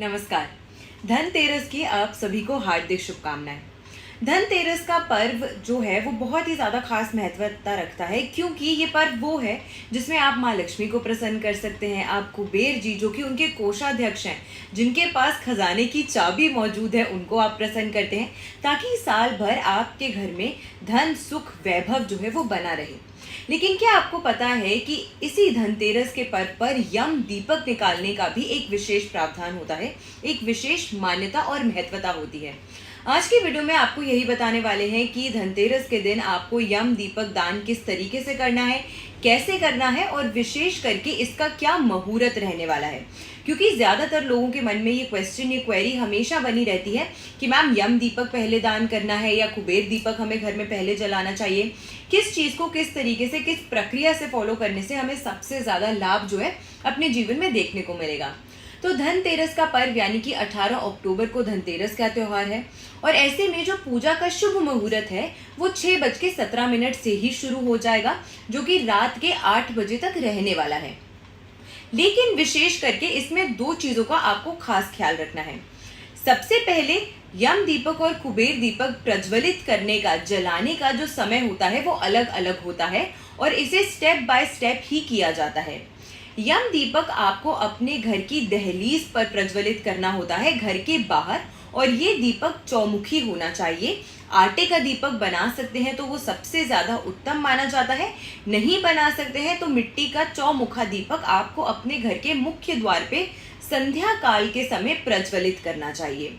नमस्कार। धनतेरस की आप सभी को हार्दिक शुभकामनाएं। धनतेरस का पर्व जो है वो बहुत ही ज़्यादा खास महत्वता रखता है, क्योंकि ये पर्व वो है जिसमें आप माँ लक्ष्मी को प्रसन्न कर सकते हैं। आप कुबेर जी जो कि उनके कोषाध्यक्ष हैं, जिनके पास खजाने की चाबी मौजूद है, उनको आप प्रसन्न करते हैं ताकि साल भर आपके घर में धन सुख वैभव जो है वो बना रहे। लेकिन क्या आपको पता है कि इसी धनतेरस के पर्व पर यम दीपक निकालने का भी एक विशेष प्रावधान होता है, एक विशेष मान्यता और महत्वता होती है। आज की वीडियो में आपको यही बताने वाले हैं कि धनतेरस के दिन आपको यम दीपक दान किस तरीके से करना है, कैसे करना है और विशेष करके इसका क्या मुहूर्त रहने वाला है। क्योंकि ज़्यादातर लोगों के मन में ये क्वेरी हमेशा बनी रहती है कि मैम यम दीपक पहले दान करना है या कुबेर दीपक हमें घर में पहले जलाना चाहिए। किस चीज़ को किस तरीके से, किस प्रक्रिया से फॉलो करने से हमें सबसे ज़्यादा लाभ जो है अपने जीवन में देखने को मिलेगा। तो धनतेरस का पर्व यानी कि 18 अक्टूबर को धनतेरस का त्यौहार है और ऐसे में जो पूजा का शुभ मुहूर्त है वो 6:17 से ही शुरू हो जाएगा, जो कि रात के 8 बजे तक रहने वाला है। लेकिन विशेष करके इसमें दो चीजों का आपको खास ख्याल रखना है। सबसे पहले यम दीपक और कुबेर दीपक प्रज्वलित करने का, जलाने का जो समय होता है वो अलग अलग होता है और इसे स्टेप बाय स्टेप ही किया जाता है। यम दीपक आपको अपने घर की दहलीज पर प्रज्वलित करना होता है, घर के बाहर, और ये दीपक चौमुखी होना चाहिए। आटे का दीपक बना सकते हैं तो वो सबसे ज्यादा उत्तम माना जाता है, नहीं बना सकते हैं तो मिट्टी का चौमुखा दीपक आपको अपने घर के मुख्य द्वार पे संध्या काल के समय प्रज्वलित करना चाहिए।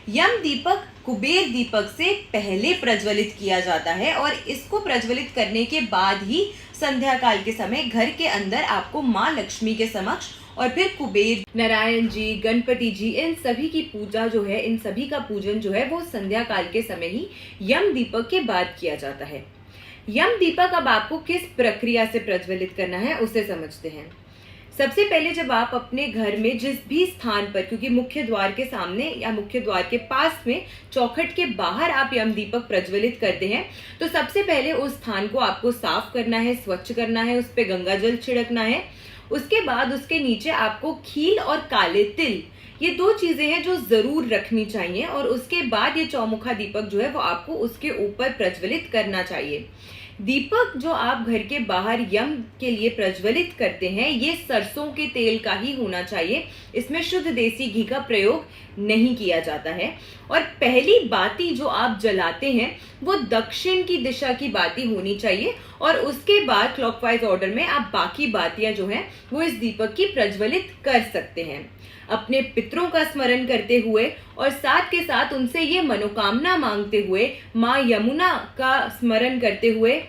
यम दीपक कुबेर दीपक से पहले प्रज्वलित किया जाता है और इसको प्रज्वलित करने के बाद ही संध्या काल के समय घर के अंदर आपको माँ लक्ष्मी के समक्ष और फिर कुबेर, नारायण जी, गणपति जी, इन सभी की पूजा जो है, इन सभी का पूजन जो है वो संध्या काल के समय ही यम दीपक के बाद किया जाता है। यम दीपक अब आपको किस प्रक्रिया से प्रज्वलित करना है उसे समझते हैं। सबसे पहले जब आप अपने घर में जिस भी स्थान पर, क्योंकि मुख्य द्वार के सामने या मुख्य द्वार के पास में चौखट के बाहर आप यम दीपक प्रज्वलित करते हैं, तो सबसे पहले उस स्थान को आपको साफ करना है, स्वच्छ करना है, उस पे गंगा जल छिड़कना है। उसके बाद उसके नीचे आपको खील और काले तिल, ये दो चीजें हैं जो जरूर रखनी चाहिए, और उसके बाद ये चौमुखा दीपक जो है वो आपको उसके ऊपर प्रज्वलित करना चाहिए। दीपक जो आप घर के बाहर यम के लिए प्रज्वलित करते हैं ये सरसों के तेल का ही होना चाहिए, इसमें शुद्ध देसी घी का प्रयोग नहीं किया जाता है। और पहली बाती जो आप जलाते हैं वो दक्षिण की दिशा की बाती होनी चाहिए, और उसके बाद क्लॉकवाइज ऑर्डर में आप बाकी बातियां जो हैं वो इस दीपक की प्रज्वलित कर सकते हैं, अपने पितरों का स्मरण करते हुए और साथ के साथ उनसे ये मनोकामना मांगते हुए, माँ यमुना का स्मरण करते हुए,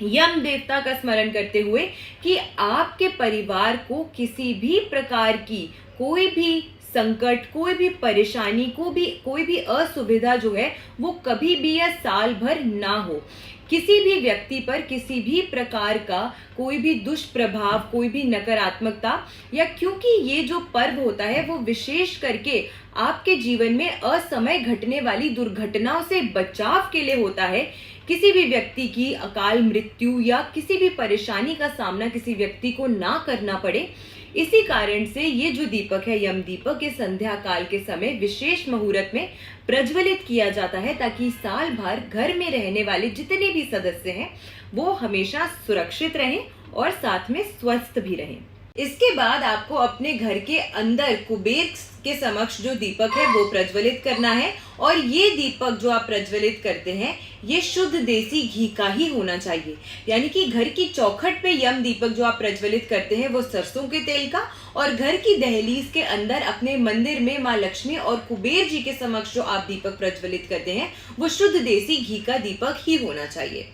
यम देवता का स्मरण करते हुए कि आपके परिवार को किसी भी प्रकार की कोई भी संकट, कोई भी परेशानी, कोई भी असुविधा जो है वो कभी भी या साल भर ना हो। किसी भी व्यक्ति पर किसी भी प्रकार का कोई भी दुष्प्रभाव, कोई भी नकारात्मकता, या क्योंकि ये जो पर्व होता है वो विशेष करके आपके जीवन में असमय घटने वाली दुर्घटनाओं से बचाव के लिए होता है, किसी भी व्यक्ति की अकाल मृत्यु या किसी भी परेशानी का सामना किसी व्यक्ति को ना करना पड़े, इसी कारण से ये जो दीपक है यम दीपक, ये संध्या काल के समय विशेष मुहूर्त में प्रज्वलित किया जाता है ताकि साल भर घर में रहने वाले जितने भी सदस्य हैं वो हमेशा सुरक्षित रहें और साथ में स्वस्थ भी रहें। इसके बाद आपको अपने घर के अंदर कुबेर के समक्ष जो दीपक है वो प्रज्वलित करना है, और ये दीपक जो आप प्रज्वलित करते हैं ये शुद्ध देसी घी का ही होना चाहिए। यानी कि घर की चौखट पे यम दीपक जो आप प्रज्वलित करते हैं वो सरसों के तेल का, और घर की दहलीज के अंदर अपने मंदिर में माँ लक्ष्मी और कुबेर जी के समक्ष जो आप दीपक प्रज्वलित करते हैं वो शुद्ध देसी घी का दीपक ही होना चाहिए।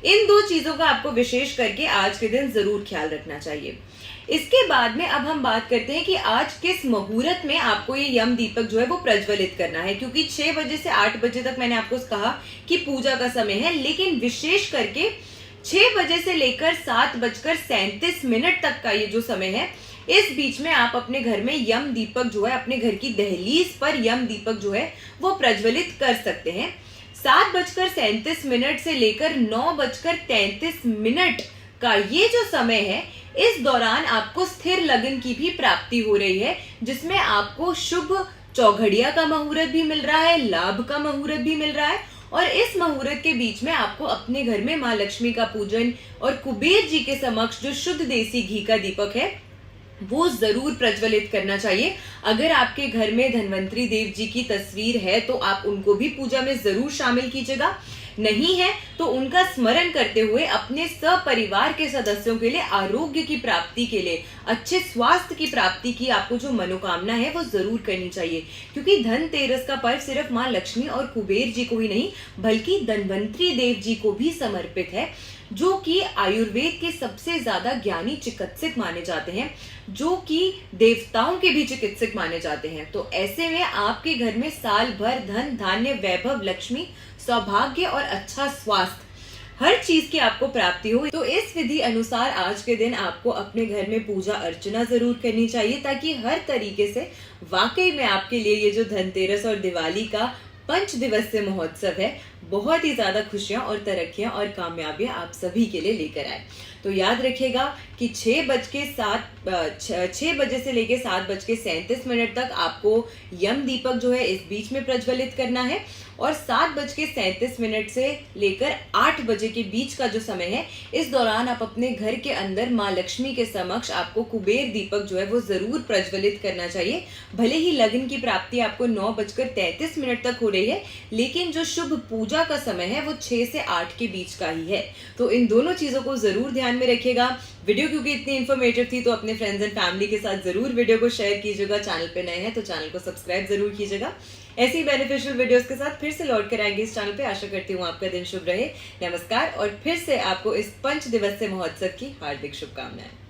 इन दो चीजों का आपको विशेष करके आज के दिन जरूर ख्याल रखना चाहिए। इसके बाद में अब हम बात करते हैं कि आज किस मुहूर्त में आपको ये यम दीपक जो है वो प्रज्वलित करना है, क्योंकि 6 बजे से 8 बजे तक मैंने आपको कहा कि पूजा का समय है, लेकिन विशेष करके 6 बजे से लेकर 7:37 तक का ये जो समय है, इस बीच में आप अपने घर में यम दीपक जो है, अपने घर की दहलीज पर यम दीपक जो है वो प्रज्वलित कर सकते हैं। 7:37 से लेकर 9:33 का ये जो समय है इस दौरान आपको स्थिर लगन की भी प्राप्ति हो रही है, जिसमें आपको शुभ चौघड़िया का मुहूर्त भी मिल रहा है, लाभ का मुहूर्त भी मिल रहा है। और इस मुहूर्त के बीच में आपको अपने घर में माँ लक्ष्मी का पूजन और कुबेर जी के समक्ष जो शुद्ध देसी घी का दीपक है वो जरूर प्रज्वलित करना चाहिए। अगर आपके घर में धन्वंतरी देव जी की तस्वीर है तो आप उनको भी पूजा में जरूर शामिल कीजिएगा। नहीं है तो उनका स्मरण करते हुए अपने सपरिवार के सदस्यों के लिए आरोग्य की प्राप्ति के लिए, अच्छे स्वास्थ्य की प्राप्ति की आपको जो मनोकामना है वो जरूर करनी चाहिए। क्योंकि धनतेरस का पर्व सिर्फ माँ लक्ष्मी और कुबेर जी को ही नहीं बल्कि धन्वंतरी देव जी को भी समर्पित है, जो कि आयुर्वेद के सबसे ज्यादा ज्ञानी चिकित्सक माने जाते हैं, जो कि देवताओं के भी चिकित्सक माने जाते हैं। तो ऐसे में आपके घर में साल भर धन धान्य वैभव लक्ष्मी सौभाग्य और अच्छा स्वास्थ्य हर चीज की आपको प्राप्ति हो। तो इस विधि अनुसार आज के दिन आपको अपने घर में पूजा अर्चना जरूर करनी चाहिए, ताकि हर तरीके से वाकई में आपके लिए ये जो धनतेरस और दिवाली का 5 दिवसीय महोत्सव है बहुत ही ज्यादा खुशियां और तरक्कियां और कामयाबियां आप सभी के लिए लेकर आए। तो याद रखिएगा कि 6 बजे से लेकर 7:37 तक आपको यम दीपक जो है इस बीच में प्रज्वलित करना है, और 7:37 से लेकर 8 बजे के बीच का जो समय है इस दौरान आप अपने घर के अंदर माँ लक्ष्मी के समक्ष आपको कुबेर दीपक जो है वो जरूर प्रज्वलित करना चाहिए। भले ही लग्न की प्राप्ति आपको 9:33 तक हो रही है, लेकिन जो शुभ पूजा का समय है वो 6 से 8 के बीच का ही है। तो इन दोनों चीजों को जरूर ध्यान में रखिएगा। वीडियो क्योंकि इतनी इन्फॉर्मेटिव थी तो अपने फ्रेंड्स एंड फैमिली के साथ जरूर वीडियो को शेयर कीजिएगा। चैनल पे नए हैं तो चैनल को सब्सक्राइब जरूर कीजिएगा। ऐसी बेनिफिशियल वीडियोस के साथ फिर से लौट कर आएंगे इस चैनल पे। आशा करती हूँ आपका दिन शुभ रहे। नमस्कार, और फिर से आपको इस 5 दिवसीय महोत्सव की हार्दिक शुभकामनाएं।